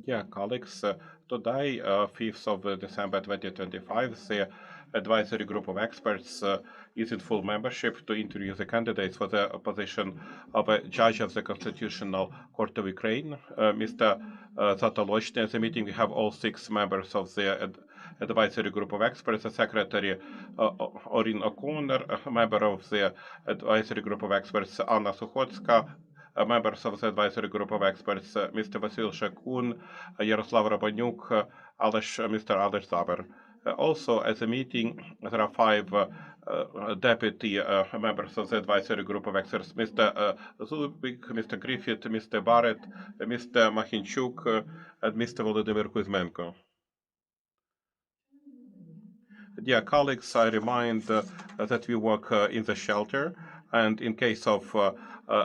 Yeah, colleagues, today, 5th of December 2025, the advisory group of experts is in full membership to interview the candidates for the position of a judge of the Constitutional Court of Ukraine, Mr. Zatolochnyi. At the meeting, we have all 6 members of the advisory group of experts, the secretary Orin O'Connor, a member of the advisory group of experts Anna Sukhotska, members of the advisory group of experts, Mr. Vasil Shakun, Yaroslav Rabanyuk, Mr. Alesh Zaber. Also, at the meeting, there are 5 deputy members of the advisory group of experts, Mr. Zubik, Mr. Griffith, Mr. Barrett, Mr. Machinchuk, and Mr. Volodymyr Kuzmenko. Dear colleagues, I remind that we work in the shelter, and in case of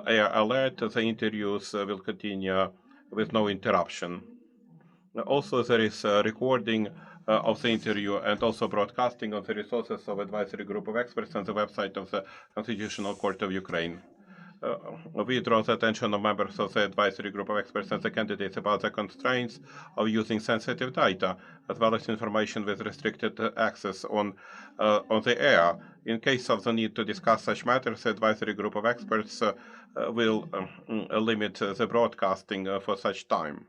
air alert, the interviews will continue with no interruption. Also, there is a recording of the interview and also broadcasting of the resources of advisory group of experts on the website of the Constitutional Court of Ukraine. We draw the attention of members of the advisory group of experts and the candidates about the constraints of using sensitive data, as well as information with restricted access on the air. In case of the need to discuss such matters, the advisory group of experts will limit the broadcasting for such time.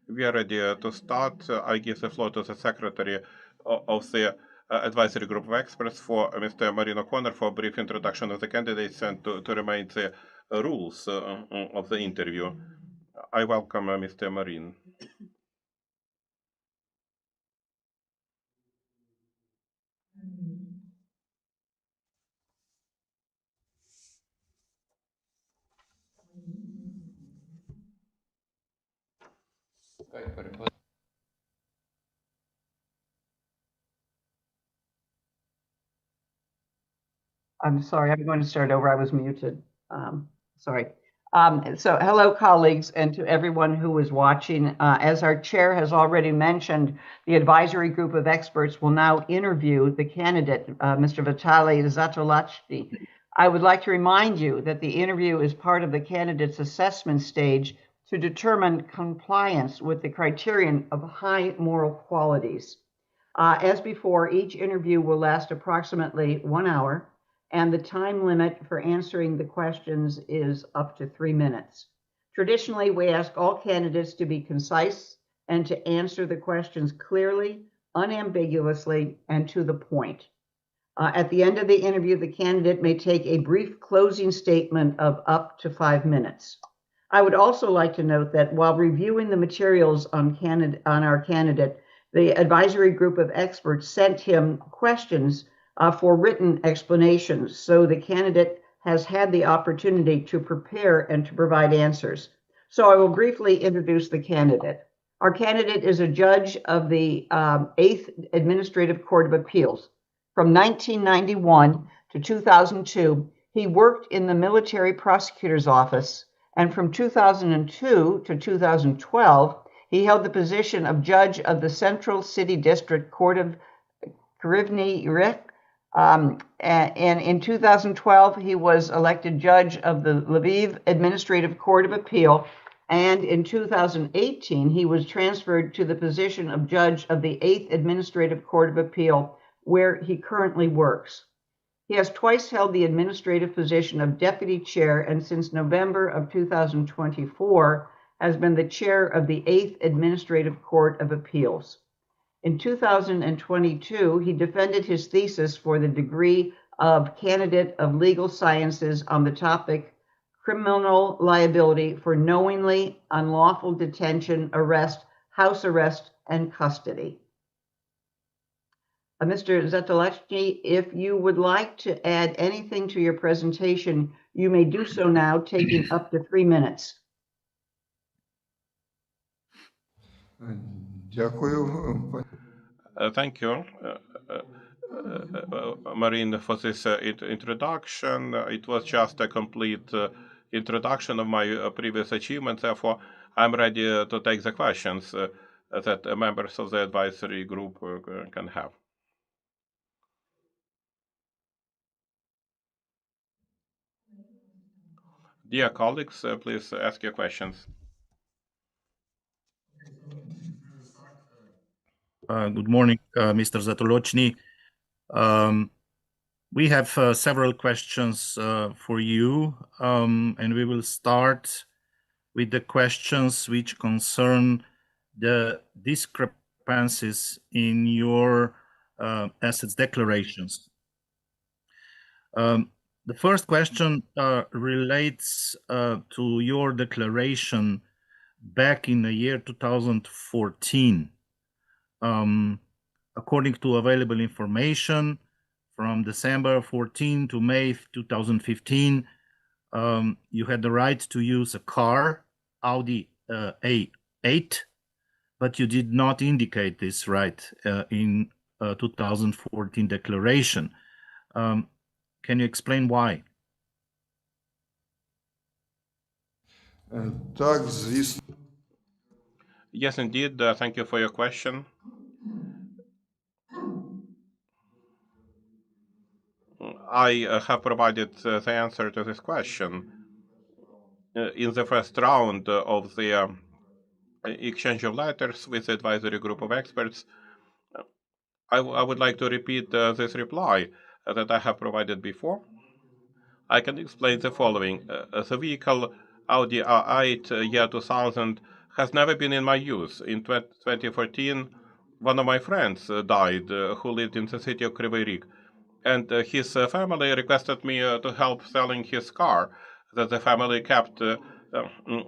We are ready to start. I give the floor to the secretary of the advisory group of experts for Mr. Marino O'Connor for a brief introduction of the candidates and to remind the rules of the interview. I welcome Mr. Marin. I'm sorry, I'm going to start over. I was muted. Sorry. So hello, colleagues, and to everyone who is watching. As our chair has already mentioned, the advisory group of experts will now interview the candidate, Mr. Vitalii Zatolochnyi. I would like to remind you that the interview is part of the candidate's assessment stage to determine compliance with the criterion of high moral qualities. As before, each interview will last approximately 1 hour, and the time limit for answering the questions is up to 3 minutes. Traditionally, we ask all candidates to be concise and to answer the questions clearly, unambiguously, and to the point. At the end of the interview, the candidate may take a brief closing statement of up to 5 minutes. I would also like to note that while reviewing the materials on our candidate, the advisory group of experts sent him questions for written explanations, so the candidate has had the opportunity to prepare and to provide answers. So I will briefly introduce the candidate. Our candidate is a judge of the 8th Administrative Court of Appeals. From 1991 to 2002, he worked in the military prosecutor's office, and from 2002 to 2012, he held the position of judge of the Central City District Court of Kryvyi Rih. And in 2012, he was elected judge of the Lviv Administrative Court of Appeal. And in 2018, he was transferred to the position of judge of the 8th Administrative Court of Appeal, where he currently works. He has twice held the administrative position of deputy chair, and since November of 2024, has been the chair of the 8th Administrative Court of Appeals. In 2022, he defended his thesis for the degree of Candidate of Legal Sciences on the topic criminal liability for knowingly unlawful detention, arrest, house arrest, and custody. Mr. Zatolochnyi, if you would like to add anything to your presentation, you may do so now, taking up to 3 minutes. Thank you, Marine, for this introduction. It was just a complete introduction of my previous achievements. Therefore, I'm ready to take the questions that members of the advisory group can have. Dear colleagues, please ask your questions. Good morning, Mr. Zatolochnyi. We have several questions for you, and we will start with the questions which concern the discrepancies in your assets declarations. The first question relates to your declaration back in the year 2014. According to available information, from December 14 to May 2015, you had the right to use a car, Audi A8, but you did not indicate this right in 2014 declaration. Can you explain why? Yes, indeed. Thank you for your question. I have provided the answer to this question. In the first round of the exchange of letters with the advisory group of experts, I would like to repeat this reply that I have provided before. I can explain the following. The vehicle Audi A8 year 2000 has never been in my use. In 2014, one of my friends died who lived in the city of Kryvyi Rih, and his family requested me to help selling his car that the family kept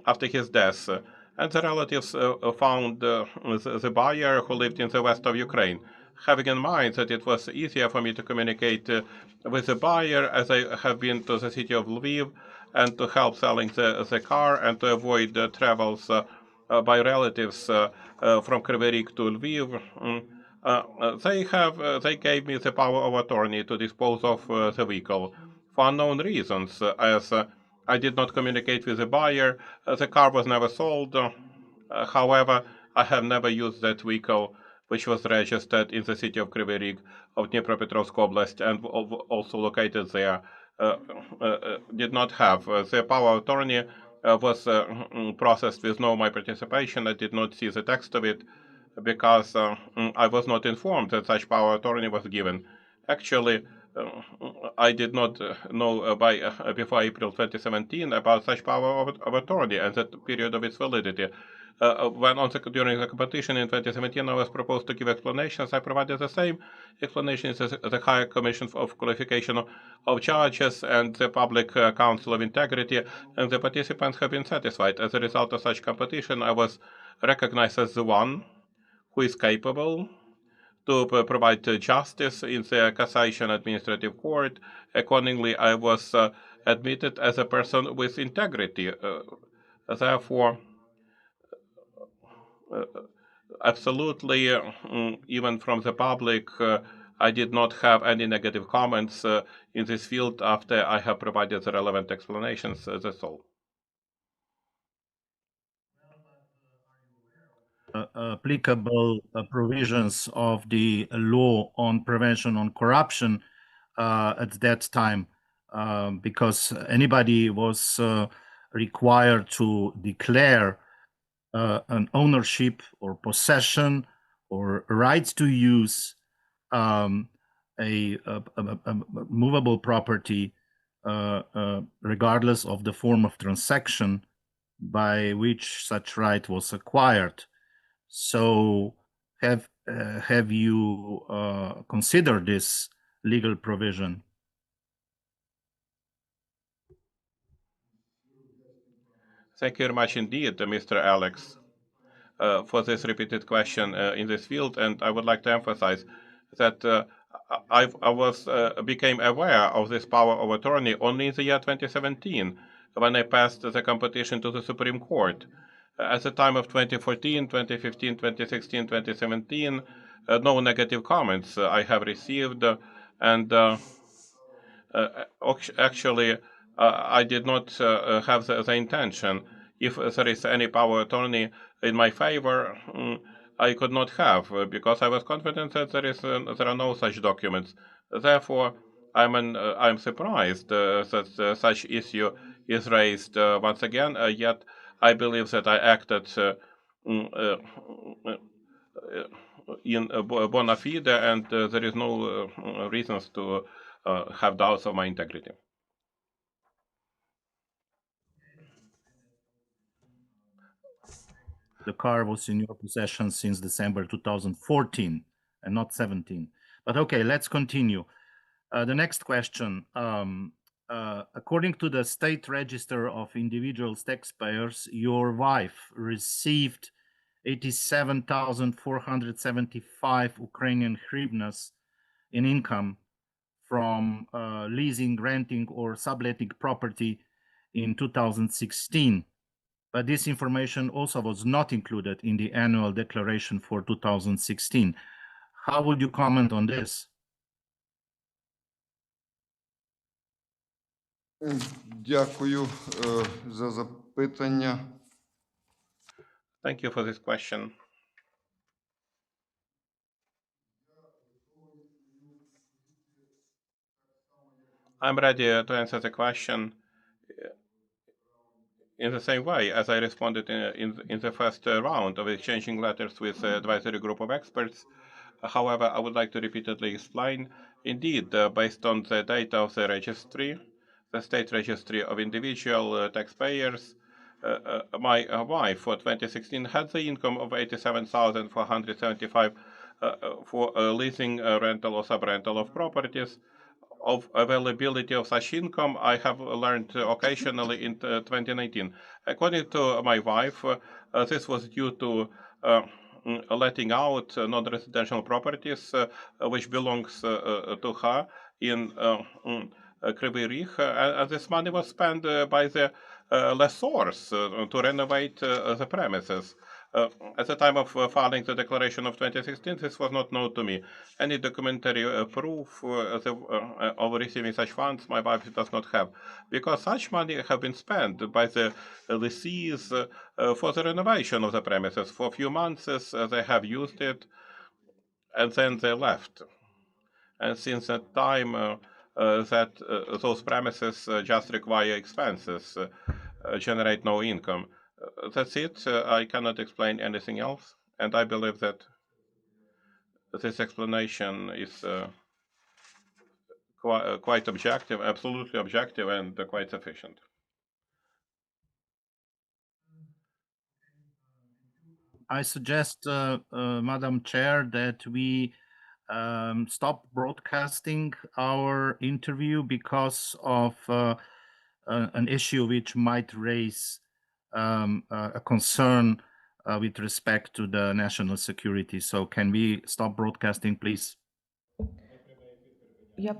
after his death. And the relatives found the buyer who lived in the west of Ukraine. Having in mind that it was easier for me to communicate with the buyer as I have been to the city of Lviv and to help selling the car and to avoid travels by relatives from Kryvyi Rih to Lviv, they gave me the power of attorney to dispose of the vehicle for unknown reasons, as I did not communicate with the buyer. The car was never sold. However, I have never used that vehicle, which was registered in the city of Kryvyi Rih of Dnipropetrovsk Oblast and also located there. Did not have the power of attorney was processed with no my participation. I did not see the text of it because I was not informed that such power of attorney was given. Actually, I did not know before April 2017 about such power of attorney and the period of its validity. During the competition in 2017, I was proposed to give explanations. I provided the same explanations as the Higher Commission of Qualification of Charges and the Public Council of Integrity, and the participants have been satisfied. As a result of such competition, I was recognized as the one who is capable to provide justice in the Cassation Administrative Court. Accordingly, I was admitted as a person with integrity. Therefore, absolutely, even from the public, I did not have any negative comments in this field after I have provided the relevant explanations. That's all. Applicable provisions of the law on prevention on corruption at that time, because anybody was required to declare an ownership or possession or rights to use a movable property, regardless of the form of transaction by which such right was acquired. So, have you considered this legal provision? Thank you very much indeed, Mr. Alex, for this repeated question in this field, and I would like to emphasize that I became aware of this power of attorney only in the year 2017 when I passed the competition to the Supreme Court. At the time of 2014, 2015, 2016, 2017, no negative comments I have received, and actually, I did not have the intention. If there is any power of attorney in my favor, I could not have because I was confident that there are no such documents. Therefore, I'm surprised that such issue is raised once again. Yet, I believe that I acted mm, uh, in bona fide, and there is no reasons to have doubts of my integrity. The car was in your possession since December 2014 and not 17. But okay, let's continue. The next question. According to the State Register of Individual Taxpayers, your wife received 87,475 Ukrainian hryvnias in income from leasing, renting, or subletting property in 2016. But this information also was not included in the annual declaration for 2016. How would you comment on this? Дякую за запитання. Thank you for this question. I'm ready to answer the question in the same way as I responded in the first round of exchanging letters with the advisory group of experts. However, I would like to repeatedly explain, indeed, based on the data of the registry, the State Registry of Individual Taxpayers, my wife for 2016 had the income of 87,475 for leasing, rental, or subrental of properties. Of availability of such income, I have learned occasionally in 2019. According to my wife, this was due to letting out non-residential properties which belongs to her in Kryvyi Rih, and this money was spent by the lessors to renovate the premises. At the time of filing the declaration of 2016, this was not known to me. Any documentary proof of receiving such funds my wife does not have, because such money have been spent by the lessees for the renovation of the premises. For a few months, they have used it, and then they left. And since that time, those premises just require expenses, generate no income. That's it. I cannot explain anything else, and I believe that this explanation is quite objective, absolutely objective, and quite sufficient. I suggest, Madam Chair, that we stop broadcasting our interview because of an issue which might raise a concern with respect to the national security. So can we stop broadcasting, please? Я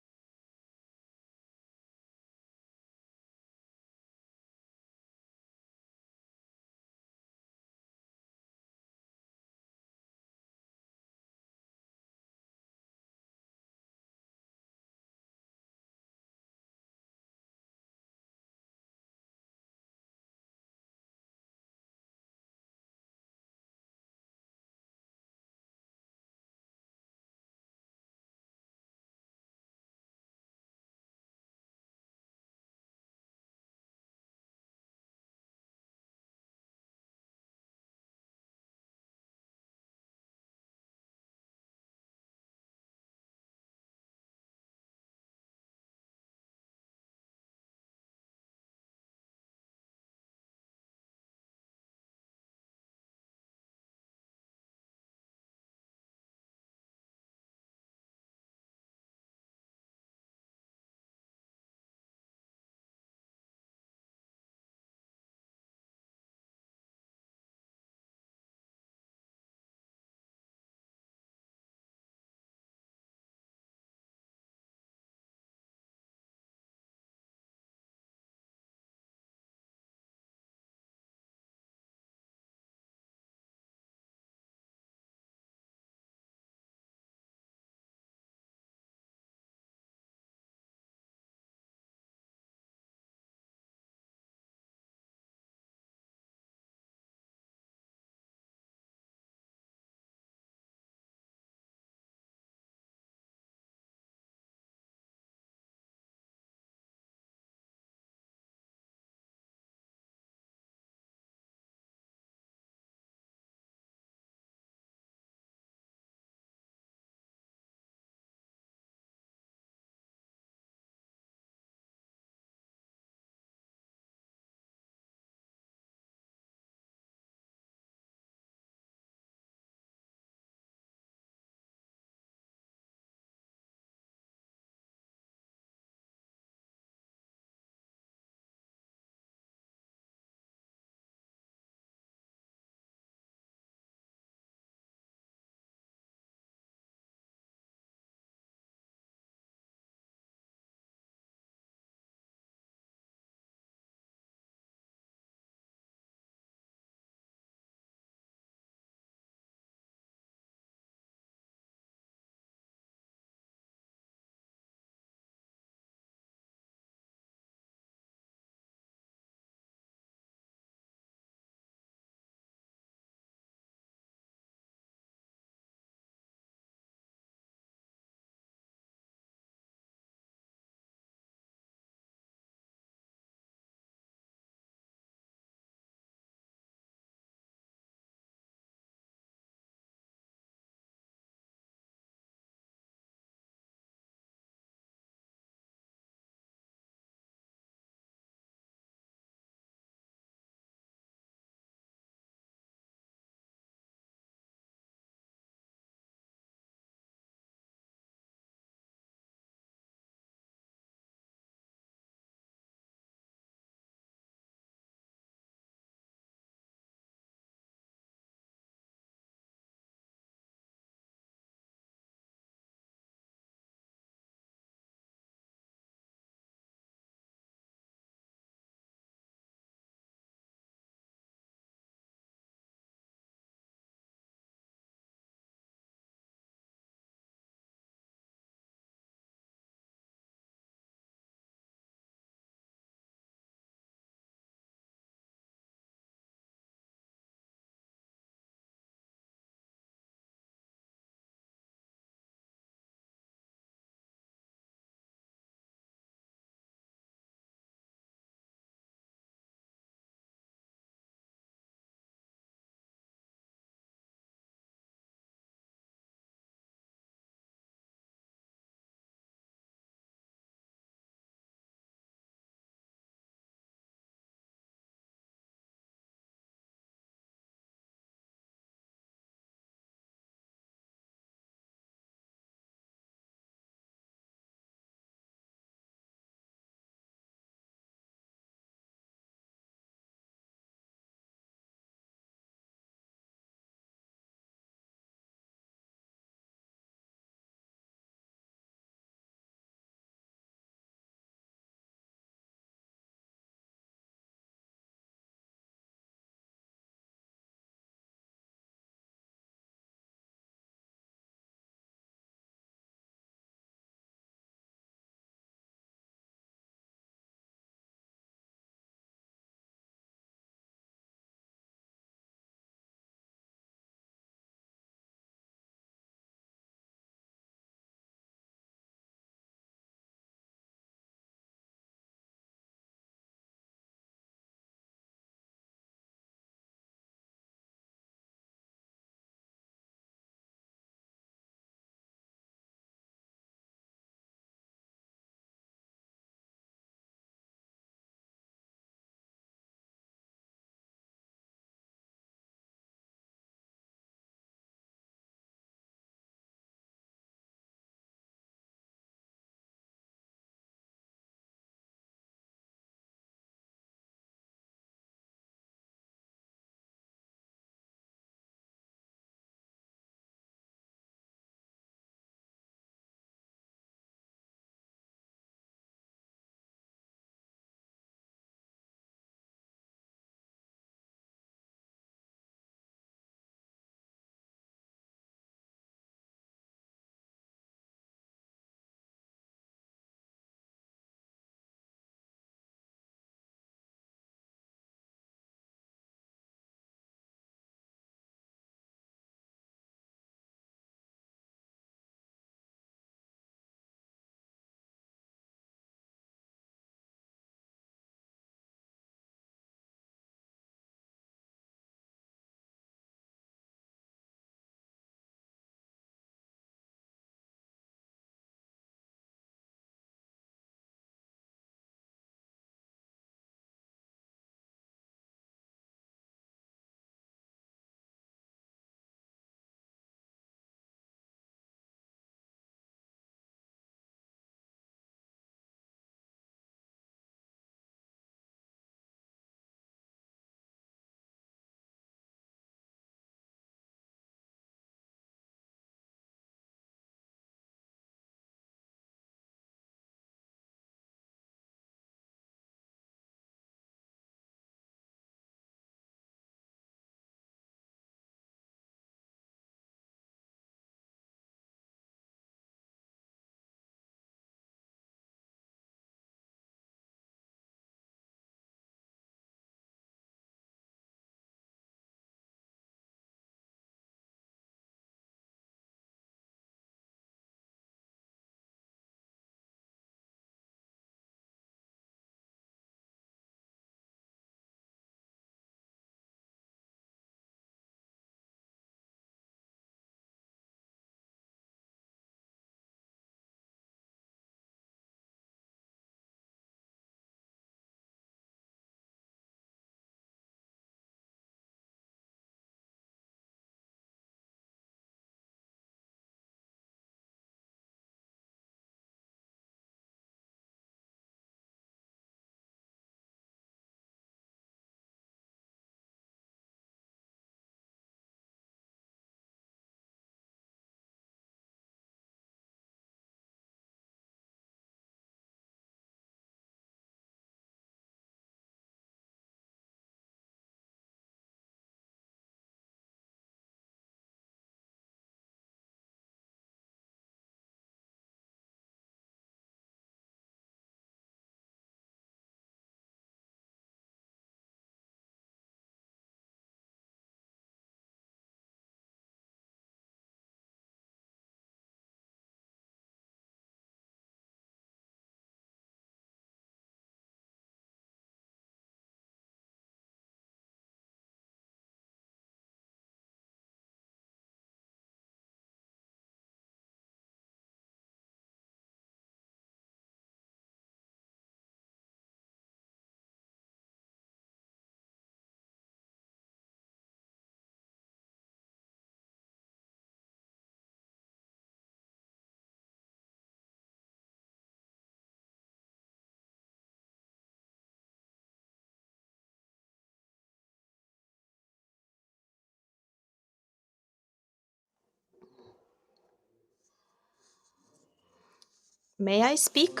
May I speak?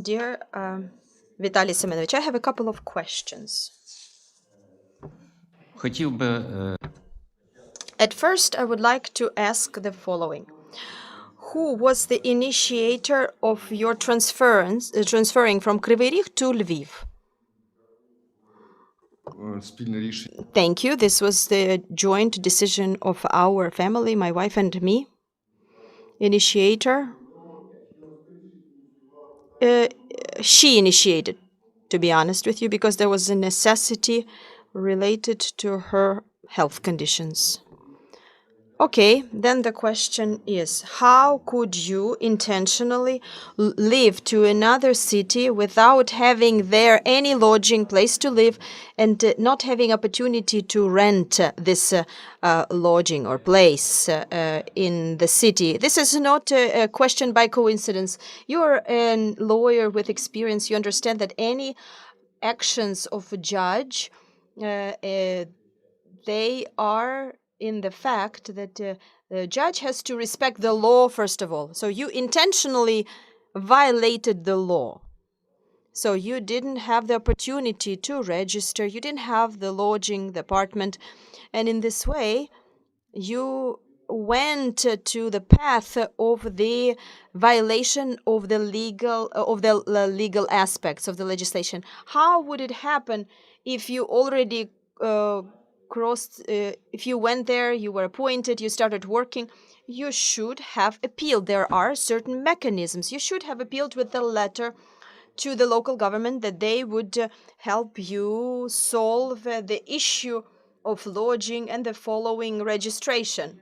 Dear Vitaly Semenovich, I have a couple of questions. Хотів би At first, I would like to ask the following. Who was the initiator of your transferring from Kryvyi Rih to Lviv? спільне рішення. Thank you. This was the joint decision of our family, my wife and me. Initiator. She initiated, to be honest with you, because there was a necessity related to her health conditions. Okay, then the question is, how could you intentionally live to another city without having there any lodging place to live and not having opportunity to rent this lodging or place in the city? This is not a question by coincidence. You're a lawyer with experience. You understand that any actions of a judge, they are in the fact that the judge has to respect the law, first of all. So you intentionally violated the law. So you didn't have the opportunity to register, you didn't have the lodging, the apartment, and in this way, you went to the path of the violation of the legal aspects of the legislation. How would it happen if you already if you went there, you were appointed, you started working? You should have appealed. There are certain mechanisms. You should have appealed with the letter to the local government that they would help you solve the issue of lodging and the following registration.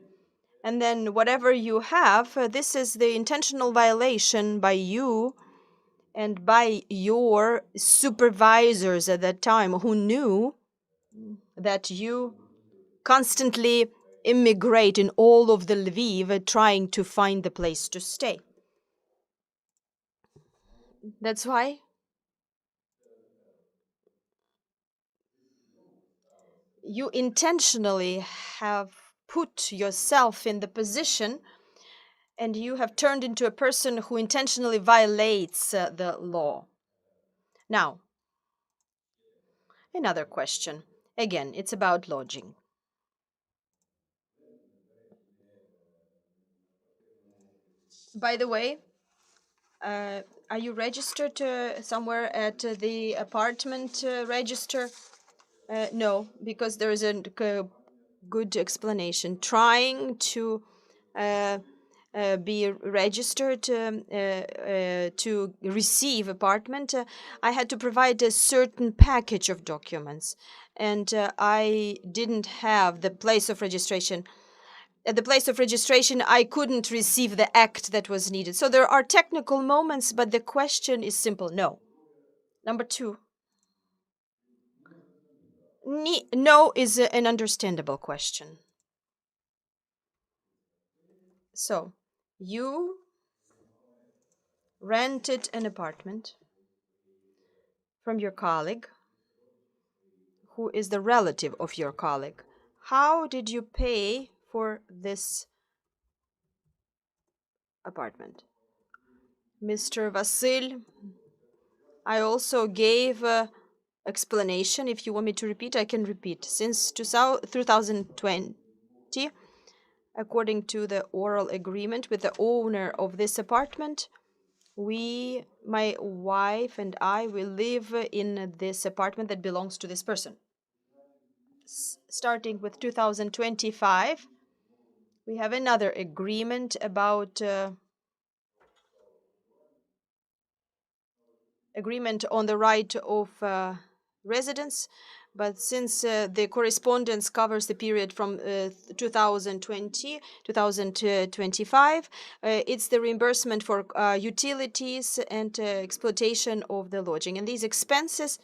And then whatever you have, this is the intentional violation by you and by your supervisors at that time who knew that you constantly immigrate in all of the Lviv trying to find the place to stay. That's why you intentionally have put yourself in the position and you have turned into a person who intentionally violates the law. Now, another question. Again, it's about lodging. By the way, are you registered somewhere at the apartment register? No, because there is a good explanation. Trying to be registered to receive apartment, I had to provide a certain package of documents, and I didn't have the place of registration. At the place of registration, I couldn't receive the act that was needed. So there are technical moments, but the question is simple: no. Number two. No is an understandable question. So, you rented an apartment from your colleague, who is the relative of your colleague. How did you pay for this apartment? Mr. Vasil, I also gave explanation. If you want me to repeat, I can repeat. Since 2020, according to the oral agreement with the owner of this apartment, my wife and I, will live in this apartment that belongs to this person. Starting with 2025, we have another agreement about agreement on the right of residence, but since the correspondence covers the period from 2020 2025, it's the reimbursement for utilities and exploitation of the lodging. And these expenses,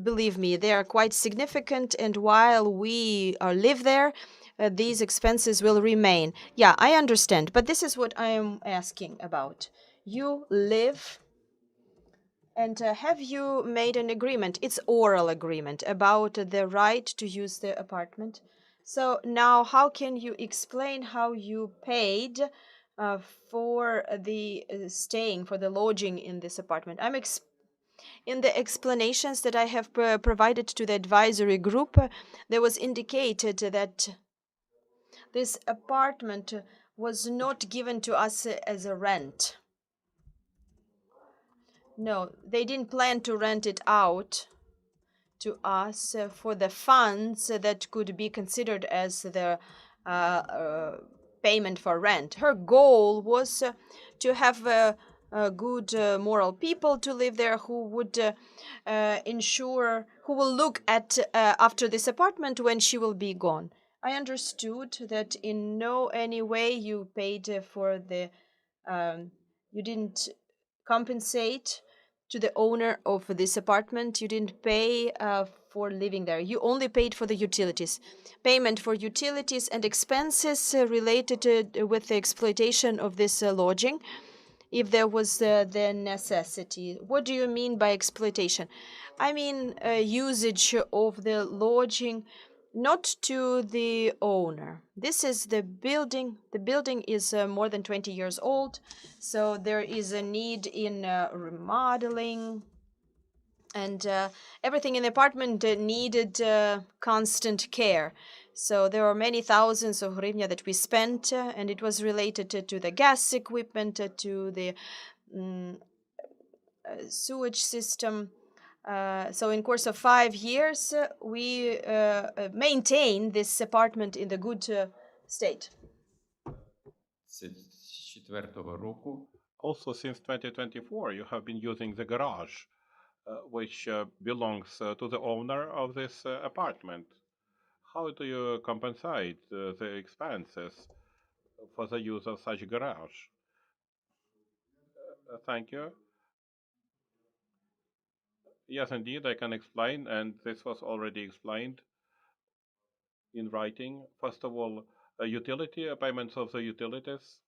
believe me, they are quite significant, and while we live there, these expenses will remain. Yeah, I understand, but this is what I am asking about. You live, and have you made an agreement? It's oral agreement about the right to use the apartment. So now, how can you explain how you paid for the staying, for the lodging in this apartment. In the explanations that I have provided to the advisory group, there was indicated that this apartment was not given to us as a rent. No, they didn't plan to rent it out to us for the funds that could be considered as the payment for rent. Her goal was to have good moral people to live there who would ensure, who will look at after this apartment when she will be gone. I understood that in no any way you paid for the, you didn't compensate to the owner of this apartment. You didn't pay for living there. You only paid for the utilities. Payment for utilities and expenses related with the exploitation of this lodging, if there was the necessity. What do you mean by exploitation? I mean usage of the lodging, not to the owner. This is the building. The building is more than 20 years old, so there is a need in remodeling, and everything in the apartment needed constant care. So there are many thousands of hryvnia that we spent, and it was related to the gas equipment, to the sewage system. So in course of 5 years, we maintain this apartment in the good state. З 4-го року Also, since 2024, you have been using the garage, which belongs to the owner of this apartment. How do you compensate the expenses for the use of such garage? Thank you. Yes, indeed, I can explain, and this was already explained in writing. First of all, utility payments of the utilities,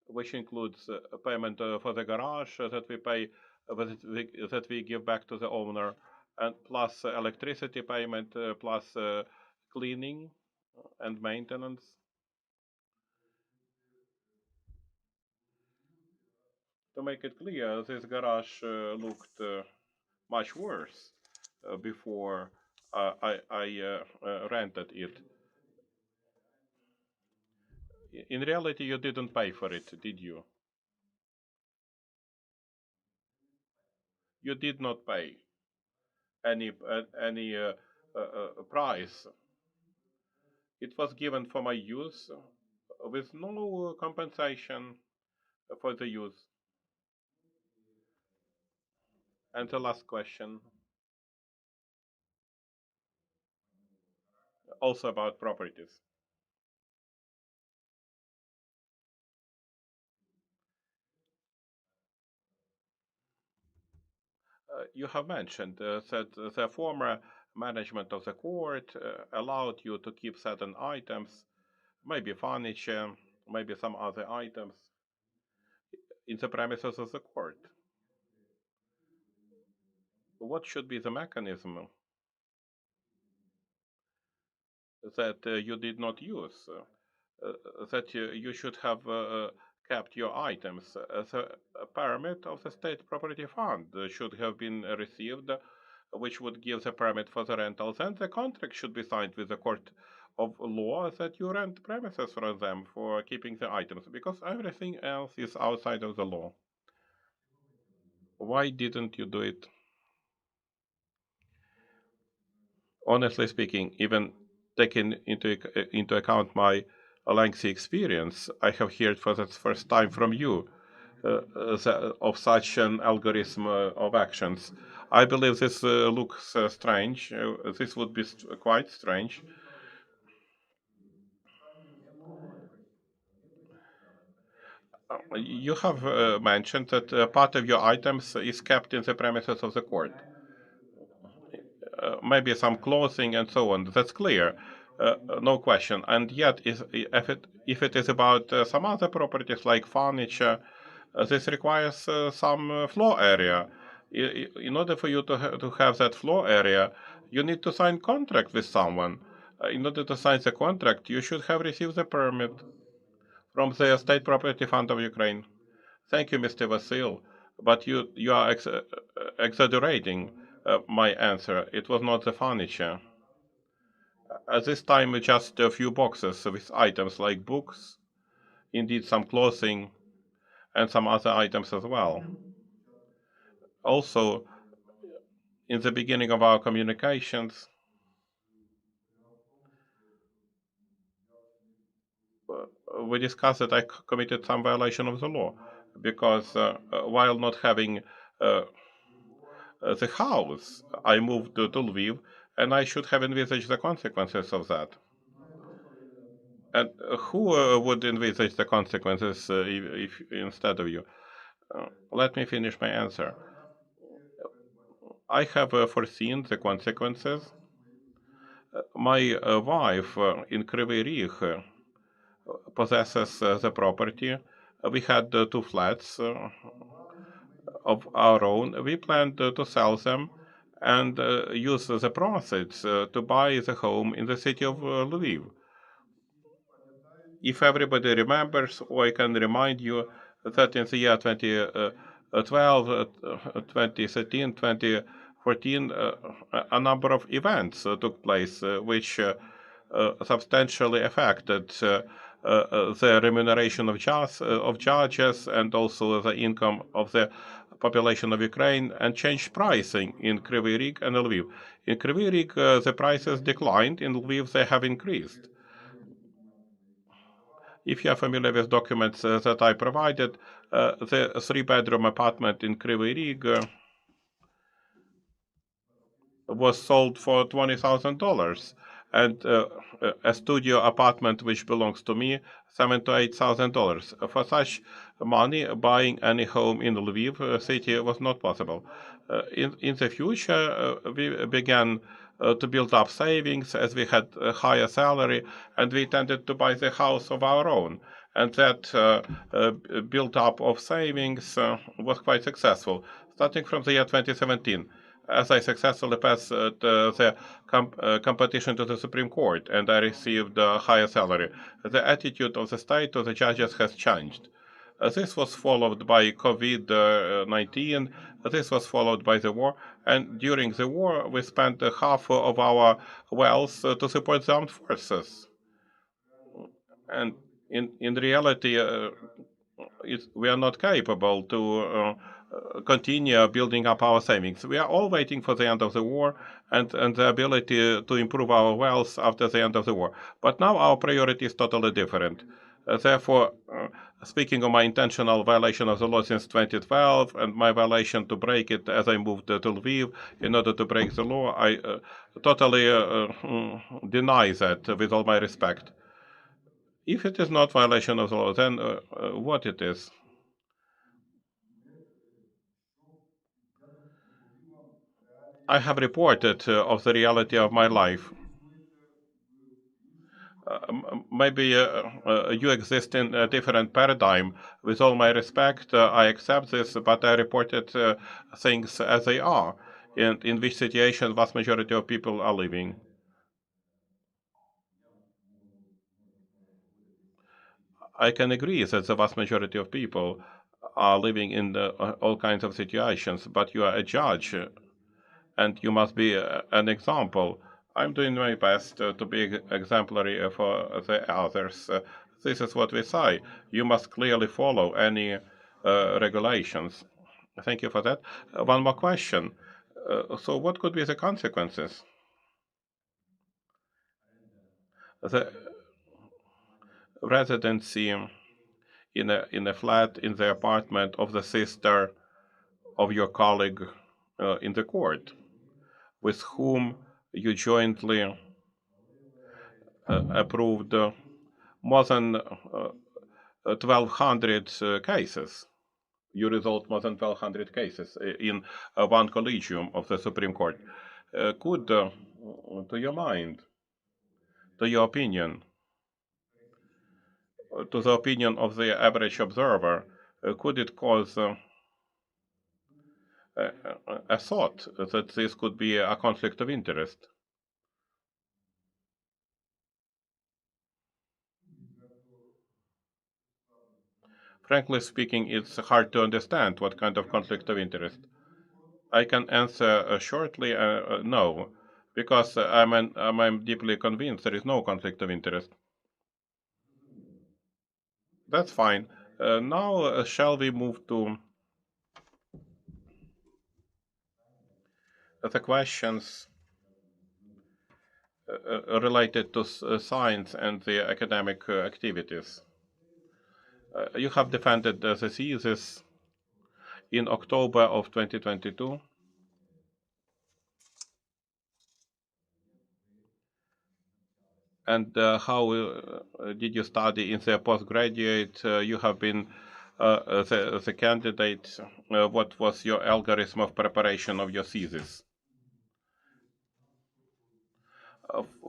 which includes payment for the garage that we pay, that we give back to the owner, and plus electricity payment, plus cleaning and maintenance. To make it clear, this garage looked much worse before I rented it. In reality, you didn't pay for it, did you? You did not pay any price. It was given for my use with no compensation for the use. And the last question, also about properties. You have mentioned that the former management of the court allowed you to keep certain items, maybe furniture, maybe some other items, in the premises of the court. What should be the mechanism that you did not use, that you should have kept your items? The permit of the State Property Fund should have been received, which would give the permit for the rentals, and the contract should be signed with the court of law that you rent premises from them for keeping the items, because everything else is outside of the law. Why didn't you do it? Honestly speaking, even taking into account my lengthy experience, I have heard for the first time from you of such an algorithm of actions. I believe this looks strange. This would be quite strange. You have mentioned that part of your items is kept in the premises of the court. Maybe some clothing and so on. That's clear, no question. And yet, if it is about some other properties like furniture, this requires some floor area. In order for you to have that floor area, you need to sign contract with someone. In order to sign the contract, you should have received the permit from the State Property Fund of Ukraine. Thank you, Mr. Vasil, but you are exaggerating my answer. It was not the furniture. At this time, just a few boxes with items like books, indeed some clothing, and some other items as well. Also, in the beginning of our communications, we discussed that I committed some violation of the law because while not having the house, I moved to Lviv, and I should have envisaged the consequences of that. And who would envisage the consequences if instead of you? Let me finish my answer. I have foreseen the consequences. My wife in Kryvyi Rih possesses the property. We had 2 flats of our own. We planned to sell them and use the profits to buy the home in the city of Lviv. If everybody remembers, or I can remind you that in the year 2012, 2013, 2014, a number of events took place which substantially affected the remuneration of judges and also the income of the population of Ukraine and changed pricing in Kryvyi Rih and Lviv. In Kryvyi Rih, the prices declined. In Lviv, they have increased. If you are familiar with documents that I provided, the 3-bedroom apartment in Kryvyi Rih was sold for $20,000, and a studio apartment which belongs to me, $7,000 to $8,000. For such money, buying any home in Lviv city was not possible. In the future, we began to build up savings as we had a higher salary, and we tended to buy the house of our own. And that build up of savings was quite successful, starting from the year 2017 as I successfully passed the competition to the Supreme Court and I received a higher salary. The attitude of the state to the judges has changed. This was followed by COVID-19. This was followed by the war. And during the war, we spent half of our wealth to support the armed forces. And in reality, we are not capable to continue building up our savings. We are all waiting for the end of the war and the ability to improve our wealth after the end of the war. But now our priority is totally different. Therefore, speaking of my intentional violation of the law since 2012 and my violation to break it as I moved to Lviv in order to break the law, I totally deny that with all my respect. If it is not violation of the law, then what it is? I have reported of the reality of my life. Maybe you exist in a different paradigm. With all my respect, I accept this, but I reported things as they are, and in which situation vast majority of people are living. I can agree that the vast majority of people are living in all kinds of situations, but you are a judge, and you must be an example. I'm doing my best to be exemplary for the others. This is what we say. You must clearly follow any regulations. Thank you for that. One more question. So what could be the consequences? The residency in a flat in the apartment of the sister of your colleague in the court, with whom you jointly approved more than 1,200 cases. You resolved more than 1,200 cases in one collegium of the Supreme Court. Could, to your mind, to your opinion, to the opinion of the average observer, could it cause a thought that this could be a conflict of interest? Frankly speaking, it's hard to understand what kind of conflict of interest. I can answer shortly, no, because I'm deeply convinced there is no conflict of interest. That's fine. Now, shall we move to the questions related to science and the academic activities? You have defended the thesis in October of 2022. And how did you study in the postgraduate? You have been the candidate. What was your algorithm of preparation of your thesis?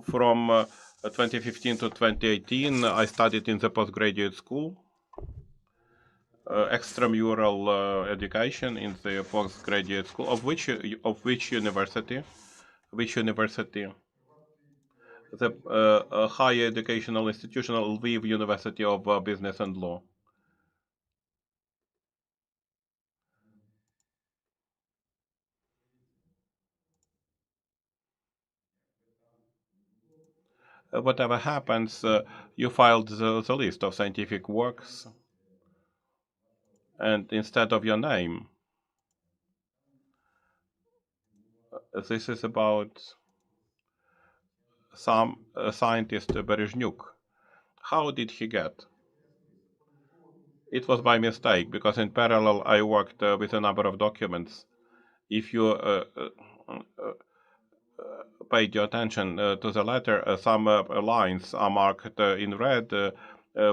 From 2015 to 2018, I studied in the postgraduate school, extramural education in the postgraduate school. Of which university? Which university? The higher educational institution, Lviv University of Business and Law. Whatever happens, you filed the list of scientific works, and instead of your name, this is about some scientist Berezhnuk. How did he get? It was by mistake, because in parallel I worked with a number of documents. If you paid your attention to the letter, some lines are marked in red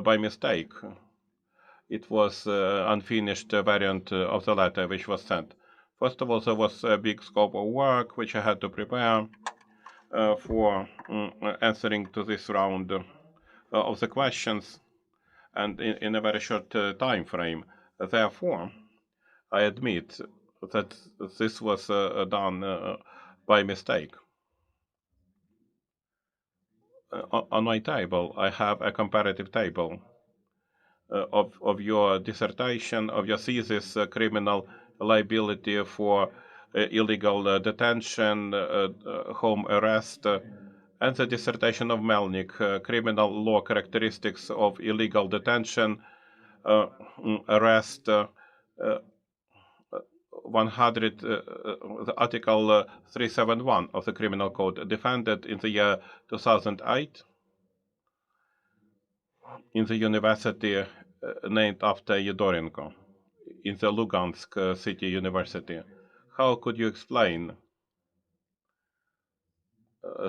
by mistake. It was unfinished variant of the letter which was sent. First of all, there was a big scope of work which I had to prepare for answering to this round of the questions, and in a very short time frame. Therefore, I admit that this was done by mistake. On my table, I have a comparative table of your dissertation, of your thesis, criminal liability for illegal detention, home arrest, and the dissertation of Melnik, criminal law characteristics of illegal detention, arrest, 100, the Article 371 of the Criminal Code, defended in the year 2008 in the university named after Yedorenko, in the Lugansk City University. How could you explain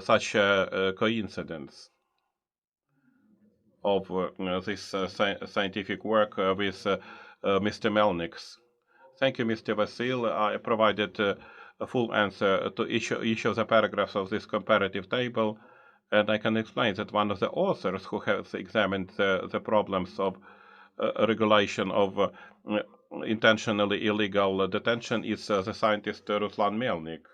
such a coincidence of this scientific work with Mr. Melnik's? Thank you, Mr. Vasil. I provided a full answer to each of the paragraphs of this comparative table, and I can explain that one of the authors who has examined the problems of regulation of intentionally illegal detention is the scientist Ruslan Melnik.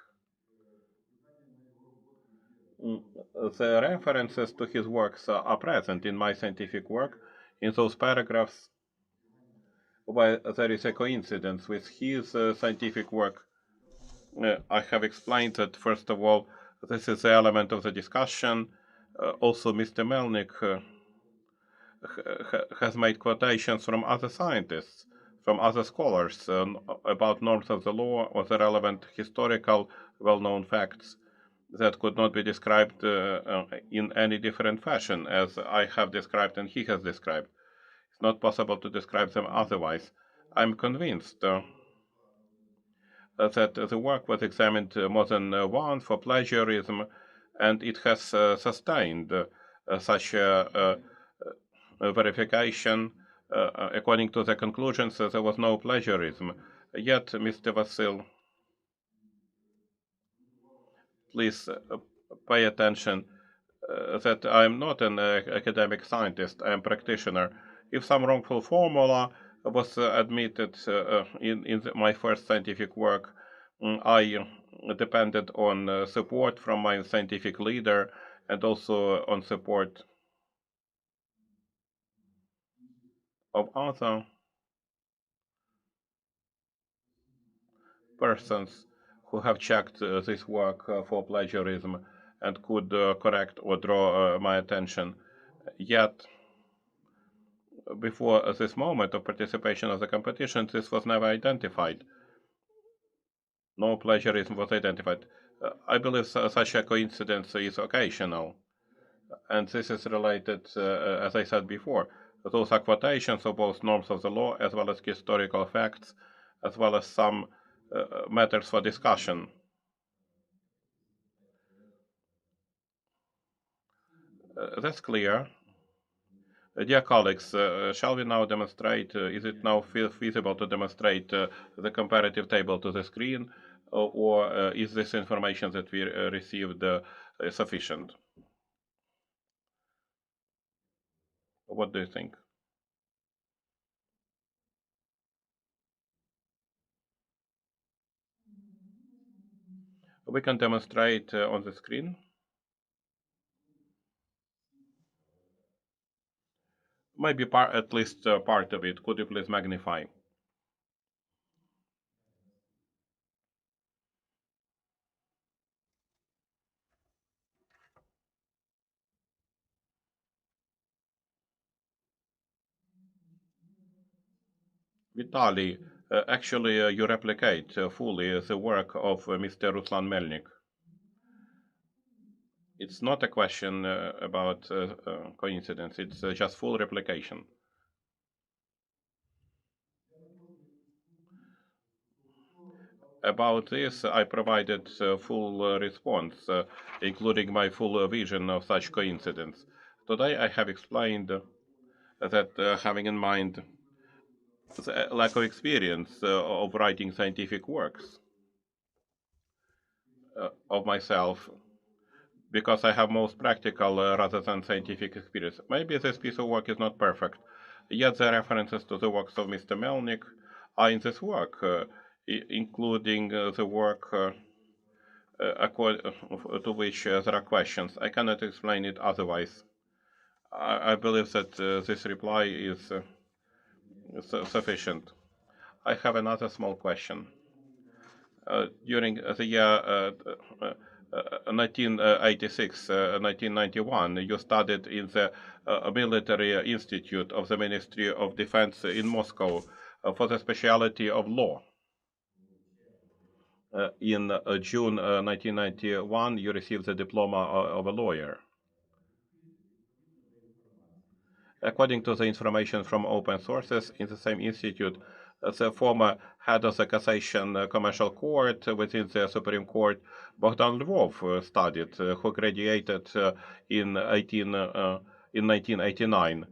The references to his works are present in my scientific work in those paragraphs where there is a coincidence with his scientific work. I have explained that, first of all, this is the element of the discussion. Also, Mr. Melnik has made quotations from other scientists, from other scholars about norms of the law or the relevant historical well-known facts that could not be described in any different fashion as I have described and he has described. It's not possible to describe them otherwise. I'm convinced that the work was examined more than once for plagiarism, and it has sustained such a verification. According to the conclusions, there was no plagiarism. Yet, Mr. Vasil, please pay attention that I am not an academic scientist, I am a practitioner. If some wrongful formula was admitted in my first scientific work, I depended on support from my scientific leader and also on support of other persons who have checked this work for plagiarism and could correct or draw my attention. Yet, before this moment of participation of the competition, this was never identified. No plagiarism was identified. I believe such a coincidence is occasional, and this is related, as I said before, those are quotations of both norms of the law as well as historical facts, as well as some matters for discussion. That's clear. Dear colleagues, shall we now demonstrate, is it now feasible to demonstrate the comparative table to the screen, or is this information that we received sufficient? What do you think? We can demonstrate on the screen. Maybe at least part of it. Could you please magnify? Vitalii, actually you replicate fully the work of Mr. Ruslan Melnik. It's not a question about coincidence, it's just full replication. About this, I provided full response, including my full vision of such coincidence. Today I have explained that having in mind the lack of experience of writing scientific works of myself, because I have most practical rather than scientific experience. Maybe this piece of work is not perfect, yet the references to the works of Mr. Melnik are in this work, including the work to which there are questions. I cannot explain it otherwise. I believe that this reply is sufficient. I have another small question. During the year 1986, 1991, you studied in the Military Institute of the Ministry of Defense in Moscow for the specialty of law. In June 1991, you received the diploma of a lawyer. According to the information from open sources, in the same institute, the former head of the Cassation Commercial Court within the Supreme Court, Bogdan Lvov, studied, who graduated in 1989.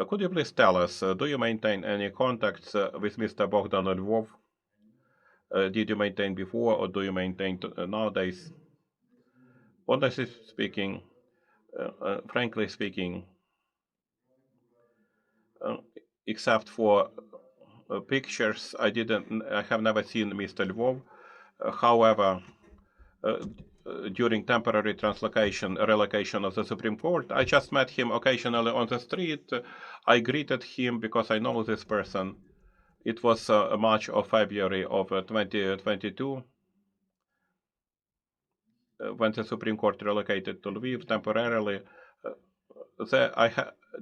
Could you please tell us, do you maintain any contacts with Mr. Bogdan Lvov? Did you maintain before, or do you maintain nowadays? Honestly speaking, frankly speaking, except for pictures, I have never seen Mr. Lvov. However, during temporary relocation of the Supreme Court, I just met him occasionally on the street. I greeted him because I know this person. It was March or February of 2022 when the Supreme Court relocated to Lviv temporarily. I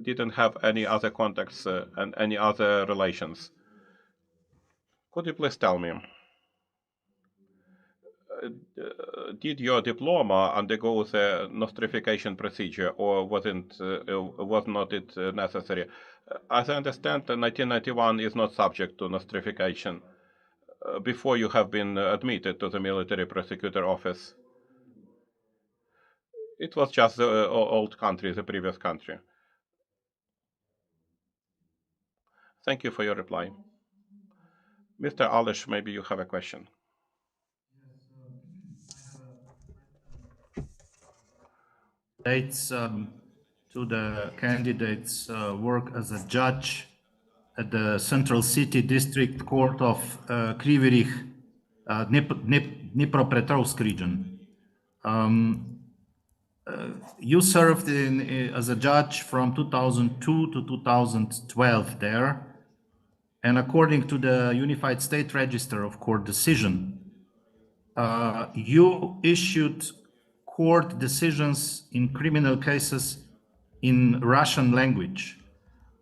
didn't have any other contacts and any other relations. Could you please tell me, did your diploma undergo the nostrification procedure, or was not it necessary? As I understand, 1991 is not subject to nostrification before you have been admitted to the military prosecutor office. It was just the old country, the previous country. Thank you for your reply. Mr. Alish, maybe you have a question. Dates to the candidates' work as a judge at the Central City District Court of Kryvyi Rih, Dnipropetrovsk region. You served as a judge from 2002 to 2012 there, and according to the Unified State Register of Court decision, you issued court decisions in criminal cases in Russian language.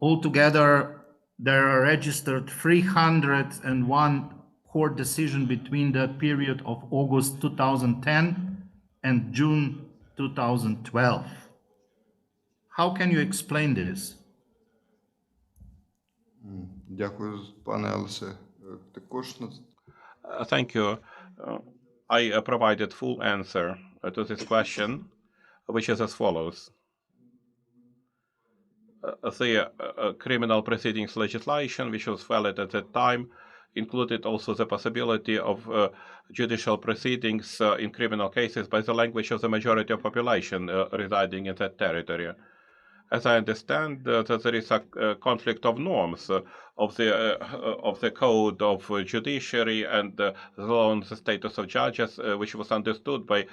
Altogether, there are registered 301 court decisions between the period of August 2010 and June 2012. How can you explain this? Дякую, пане Елсе. Також Thank you. I provided full answer to this question, which is as follows. The criminal proceedings legislation, which was valid at that time, included also the possibility of judicial proceedings in criminal cases by the language of the majority of population residing in that territory. As I understand, that there is a conflict of norms of the code of judiciary and the law on the status of judges, which was understood by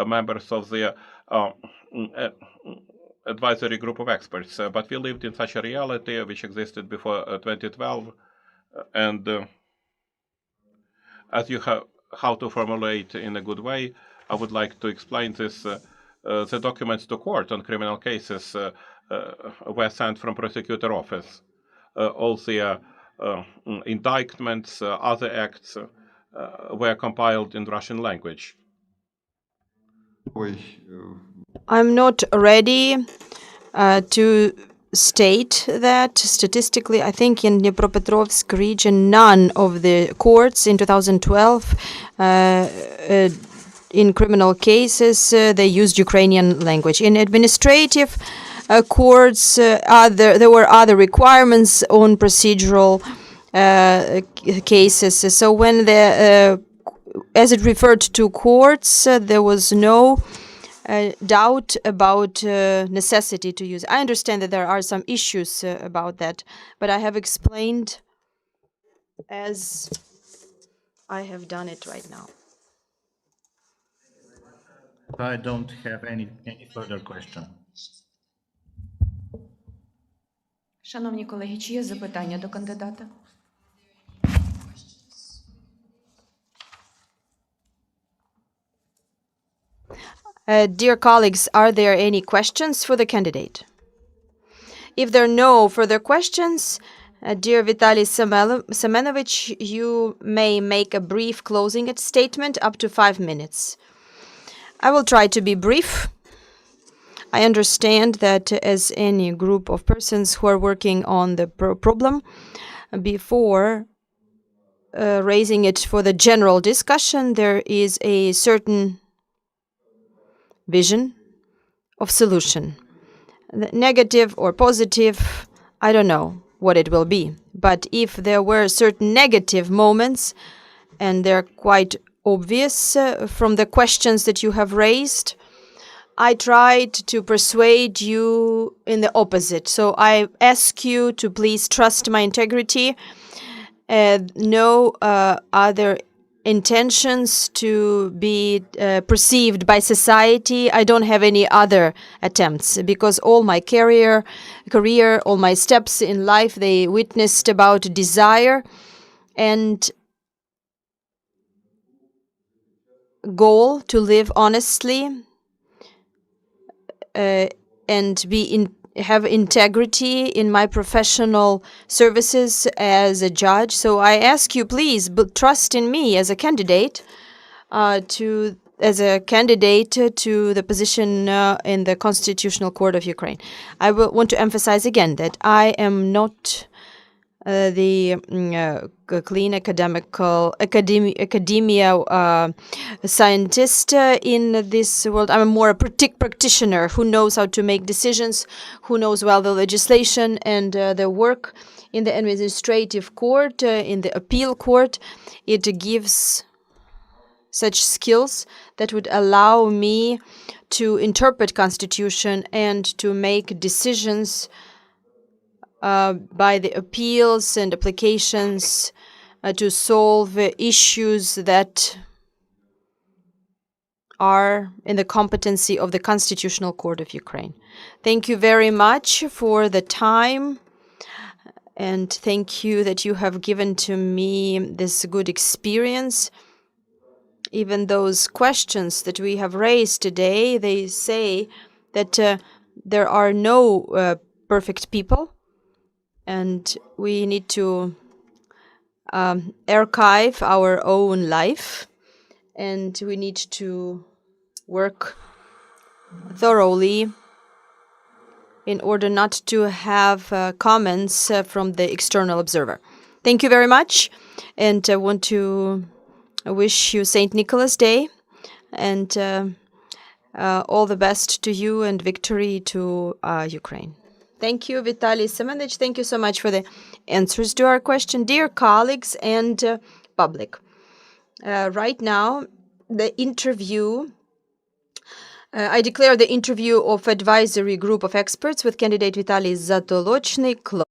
members of the advisory group of experts. But we lived in such a reality which existed before 2012, and as you have how to formulate in a good way, I would like to explain this. The documents to court on criminal cases were sent from prosecutor office. All the indictments, other acts were compiled in Russian language. I'm not ready to state that statistically. I think in Dnipropetrovsk region, none of the courts in 2012 in criminal cases, they used Ukrainian language. In administrative courts, there were other requirements on procedural cases. So when as it referred to courts, there was no doubt about necessity to use. I understand that there are some issues about that, but I have explained as I have done it right now. I don't have any further question. Шановні колеги, чи є запитання до кандидата? Dear colleagues, are there any questions for the candidate? If there are no further questions, dear Vitalii Semenovich, you may make a brief closing statement up to 5 minutes. I will try to be brief. I understand that as any group of persons who are working on the problem, before raising it for the general discussion, there is a certain vision of solution. Negative or positive, I don't know what it will be. But if there were certain negative moments, and they're quite obvious from the questions that you have raised, I tried to persuade you in the opposite. So I ask you to please trust my integrity, no other intentions to be perceived by society. I don't have any other attempts, because all my career, all my steps in life, they witnessed about desire and goal to live honestly and have integrity in my professional services as a judge. So I ask you, please, trust in me as a candidate to the position in the Constitutional Court of Ukraine. I will want to emphasize again that I am not the clean academia scientist in this world. I'm more a practitioner who knows how to make decisions, who knows well the legislation and the work in the administrative court, in the appeal court. It gives such skills that would allow me to interpret constitution and to make decisions by the appeals and applications to solve issues that are in the competency of the Constitutional Court of Ukraine. Thank you very much for the time, and thank you that you have given to me this good experience even those questions that we have raised today, they say that there are no perfect people, and we need to archive our own life, and we need to work thoroughly in order not to have comments from the external observer. Thank you very much, and I want to wish you St. Nicholas Day, and all the best to you and victory to Ukraine. Thank you, Vitalii Semenich. Thank you so much for the answers to our question. Dear colleagues and public, right now, the interview, I declare the interview of advisory group of experts with candidate Vitalii Zatolochnyi closed.